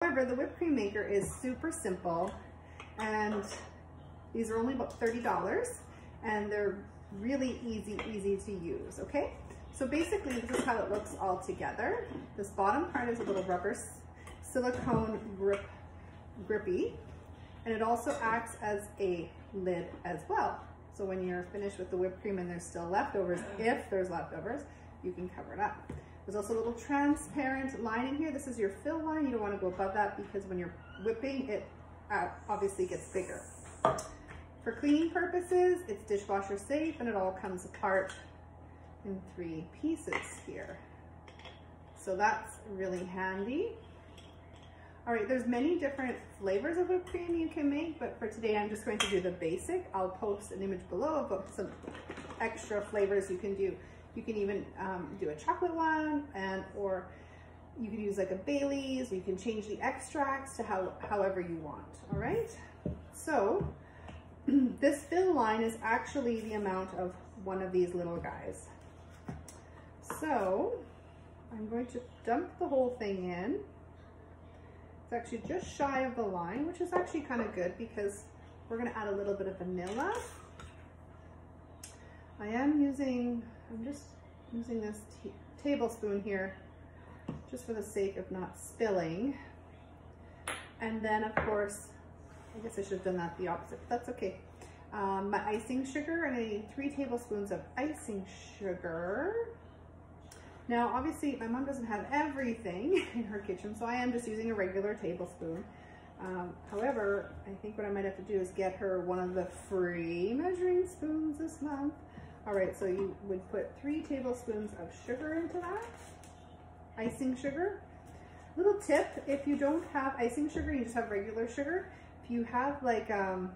However, the whipped cream maker is super simple, and these are only about $30, and they're really easy to use, okay? So basically, this is how it looks all together. This bottom part is a little rubber silicone grippy, and it also acts as a lid as well. So when you're finished with the whipped cream and there's still leftovers, if there's leftovers, you can cover it up. There's also a little transparent line in here. This is your fill line. You don't want to go above that because when you're whipping, it obviously gets bigger. For cleaning purposes, it's dishwasher safe, and it all comes apart in 3 pieces here. So that's really handy. All right, there's many different flavors of whipped cream you can make, but for today I'm just going to do the basic. I'll post an image below of some extra flavors you can do. You can even do a chocolate one, or you can use like a Bailey's. You can change the extracts to however you want, all right? So this fill line is actually the amount of one of these little guys. So I'm going to dump the whole thing in. It's actually just shy of the line, which is actually kind of good because we're going to add a little bit of vanilla. I'm just using this tablespoon here just for the sake of not spilling. And then of course, I guess I should have done that the opposite, but that's okay. My icing sugar, and I need 3 tablespoons of icing sugar. Now, obviously, my mom doesn't have everything in her kitchen, so I am just using a regular tablespoon. However, I think what I might have to do is get her one of the free measuring spoons this month. All right, so you would put 3 tablespoons of sugar into that, icing sugar. Little tip, if you don't have icing sugar, you just have regular sugar. If you have like a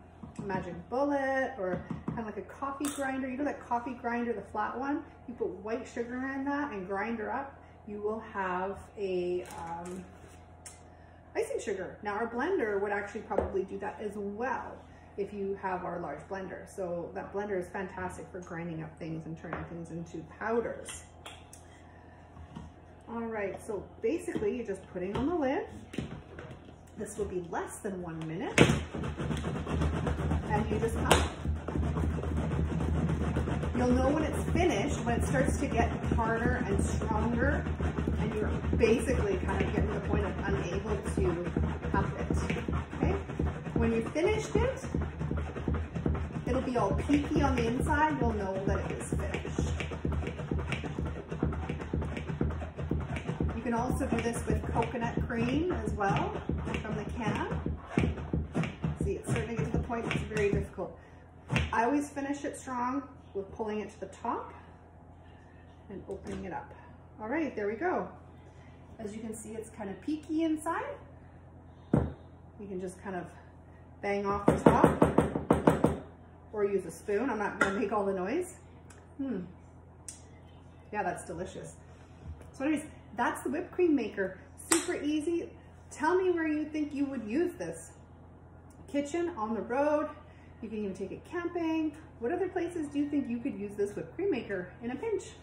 Magic Bullet or kind of like a coffee grinder, you know that coffee grinder, the flat one, you put white sugar in that and grind her up, you will have a icing sugar. Now our blender would actually probably do that as well if you have our large blender. So that blender is fantastic for grinding up things and turning things into powders. All right, so basically you're just putting on the lid. This will be less than 1 minute. And you just up. You'll know when it's finished, when it starts to get harder and stronger, and you're basically kind of getting to the point of unable to pump it, okay? When you finished it, it'll be all peaky on the inside. You'll know that it is finished. You can also do this with coconut cream as well from the can. See, it's starting to get to the point it's very difficult. I always finish it strong with pulling it to the top and opening it up. All right, there we go. As you can see, it's kind of peaky inside. You can just kind of bang off the top or use a spoon. I'm not gonna make all the noise. Yeah, that's delicious. So anyways, that's the whipped cream maker. Super easy. Tell me where you think you would use this. Kitchen, on the road, you can even take it camping. What other places do you think you could use this whipped cream maker in a pinch?